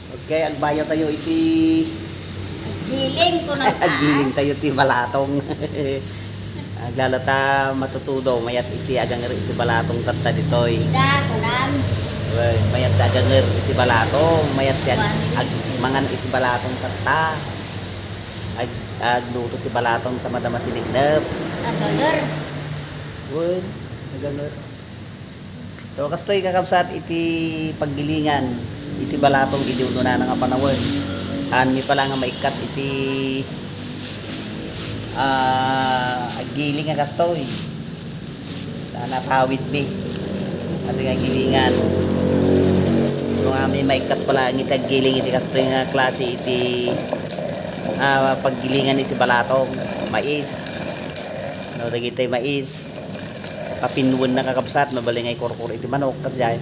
Okay, agbayo tayo iti Giling ko ng aggiling tayo iti balatong. Aglalata matutudo mayat iti aganger iti balatong tatta ditoy. Da, kunan. Well, mayat ti aganger iti balatong, mayat ti mangan iti balatong tatta. Agluto ti balatong tamadama tinignep. Adolor. Well, aganger. So kastoy kakabsat iti paggilingan iti balatong idiuno na nga panawon. Ani pala nga maikat iti giling nga kastoy. Sana tawid mi. Ano nga gilingan. Kung ami maikat pala ang iti giling iti kastoy nga klase iti paggilingan iti balatong mais. No dagiti mais. Kapinwon na kakabsat mabalingay korkor iti manok kas diay.